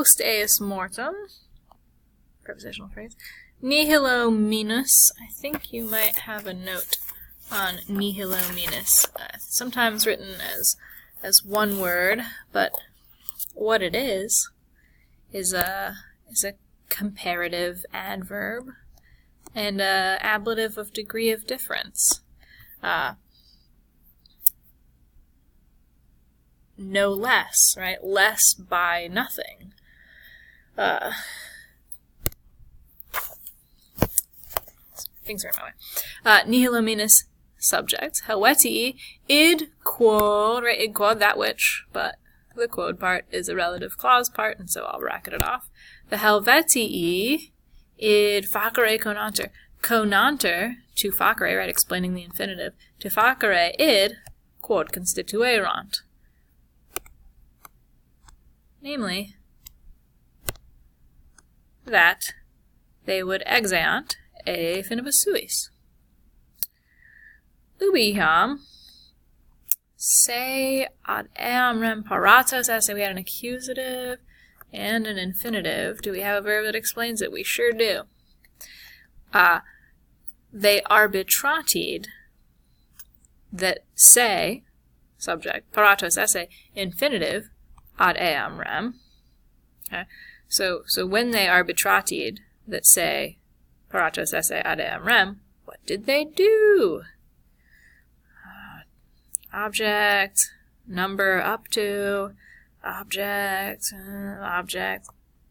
Post eis mortem, prepositional phrase. Nihilo minus, I think you might have a note on nihilo minus. Sometimes written as one word, but what it is a comparative adverb and a ablative of degree of difference. No less, right? Less by nothing. Things are in my way. Nihilo minus subject. Helvetii id quod, right? Id quod, that which, but the quod part is a relative clause part, and so I'll bracket it off. The Helvetii id facere conanter. Conanter, to facere, right? Explaining the infinitive. To facere id quod constituerant. Namely, that they would exeant a finibus suis. Ubiam se ad eam rem paratos esse. We had an accusative and an infinitive. Do we have a verb that explains it? We sure do. They arbitratied that se, subject, paratos esse, infinitive, ad eam rem. Okay. So when they arbitratied that say paratos esse ad eam rem, what did they do? Object, number up to, object,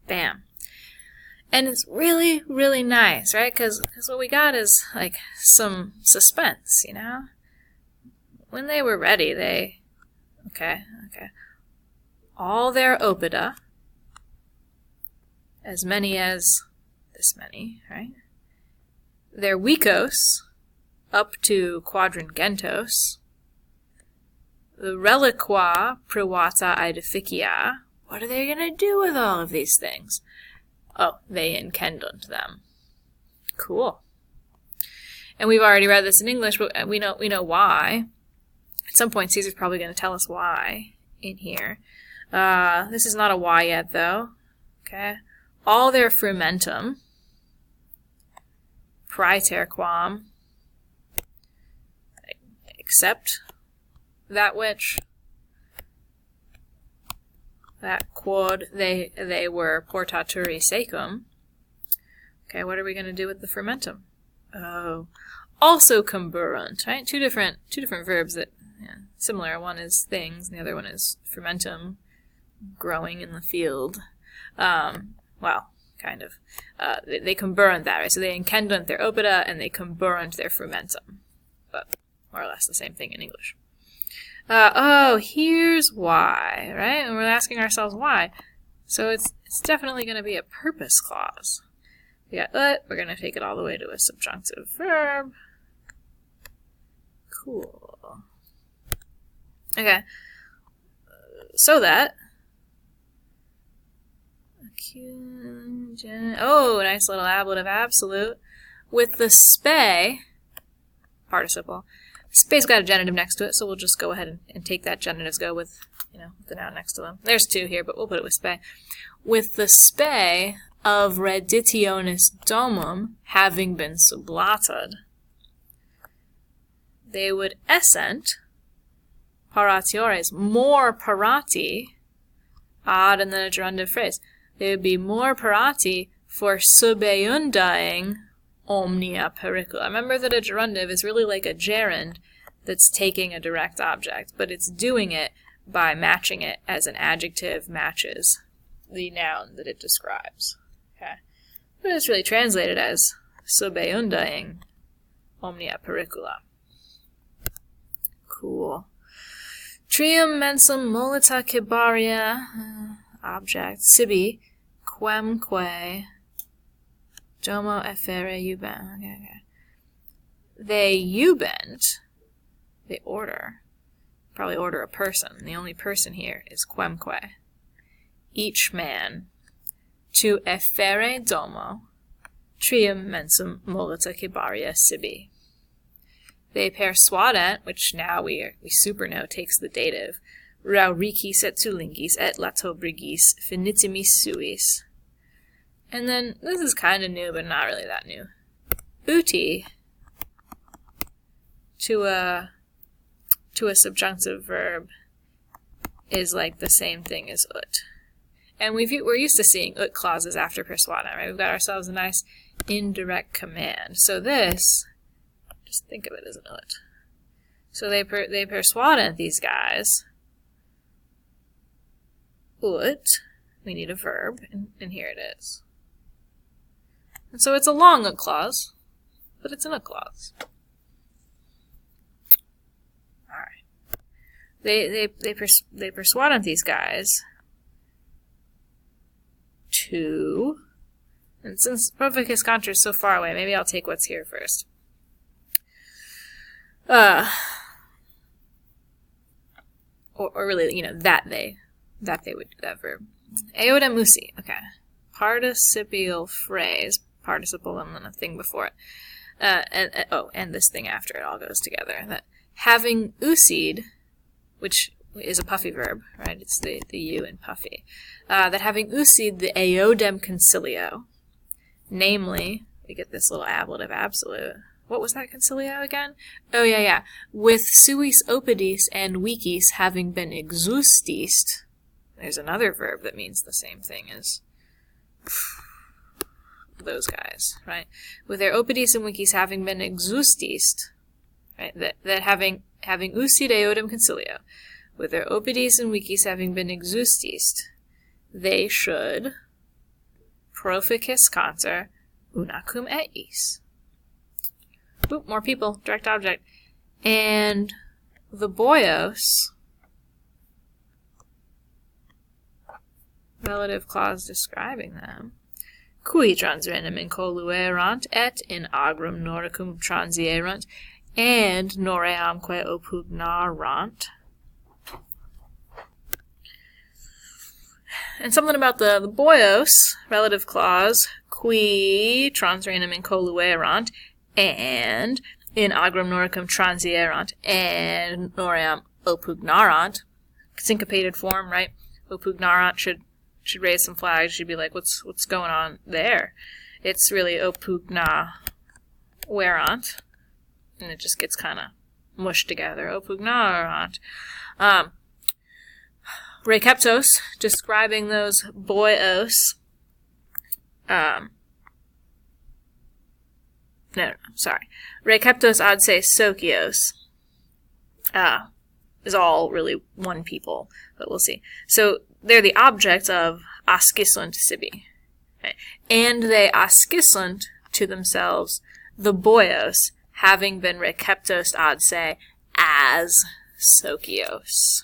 bam. And it's really, really nice, right? Because what we got is like some suspense, you know? When they were ready, they, okay. All their opida, as many as this many, right? Their weekos, up to quadringentos, the reliqua privata aedificia. What are they going to do with all of these things? Oh, they incendunt them. Cool. And we've already read this in English, but we know why. At some point, Caesar's probably going to tell us why in here. This is not a why yet, though. Okay. All their frumentum, praeter quam, except that which, that quod they were portaturi secum. Okay, what are we going to do with the frumentum? Oh, also comburant, right? Two different verbs that, similar. One is things, and the other one is frumentum, growing in the field. Well, kind of. They comburant that, right? So they incendunt their opida, and they comburant their frumentum. But more or less the same thing in English. Oh, here's why, right? And we're asking ourselves why. So it's definitely going to be a purpose clause. We got let, we're going to take it all the way to a subjunctive verb. Cool. Okay. So that, oh, nice little ablative absolute. With the spe, participle, spe's got a genitive next to it, so we'll just go ahead and take that genitives go with, the noun next to them. There's two here, but we'll put it with spe. With the spe of reditionis domum having been sublated, they would essent paratiores, more parati, ad, and then a gerundive phrase. They would be more parati for subeundaing omnia pericula. Remember that a gerundive is really like a gerund that's taking a direct object, but it's doing it by matching it as an adjective matches the noun that it describes. Okay, but it's really translated as subeundaing omnia pericula. Cool. Trium mensum molita cibaria, object, sibi, quemque, domo effere ubent. Okay. They ubent, they order, probably order a person. The only person here is quemque. Each man, to effere domo, trium mensum molita cibaria sibi. They persuadent, which now we super know takes the dative, raurikis et sulingis et latobrigis finitimis suis. And then, this is kind of new, but not really that new. Uti, to a subjunctive verb, is like the same thing as ut. And we're used to seeing ut clauses after persuadent, right? We've got ourselves a nice indirect command. So this, just think of it as an ut. So they persuadent these guys. Ut, we need a verb, and here it is. And so it's a long ut clause, but it's an ut clause. Alright. They persuadent these guys to, and since proficis contra is so far away, maybe I'll take what's here first. Or really, that they would do that verb. Eodem usi, okay. Participial phrase, participle and then a thing before it. And this thing after it all goes together. That having usied, which is a puffy verb, right? It's the u in puffy. That having usied the eodem concilio, namely, we get this little ablative absolute. What was that concilio again? Oh, yeah. With suis opidis and weekis having been exustist, there's another verb that means the same thing as those guys, right? With their opidis and weekis having been exustist, right? That having usid eodem concilio, with their opidis and weekis having been exustist, they should proficis conter unacum eis. Oop, more people, direct object. And the boios, relative clause describing them, cui transvenem incoluerant et in agrum noricum transierunt and noreamque opugnarant. And something about the boios, relative clause, qui transvenem incoluerant and in agrum noricum transierant and noream opugnarant. Syncopated form, right? Opugnarant should raise some flags. Should be like, what's going on there? It's really opugna werant, and it just gets kind of mushed together. Opugnarant. Rekeptos, describing those boios. Sorry. Rekeptos ad se socios is all really one people, but we'll see. So they're the objects of ascisunt sibi. Okay? And they ascisunt to themselves the boios, having been rekeptos ad se as socios.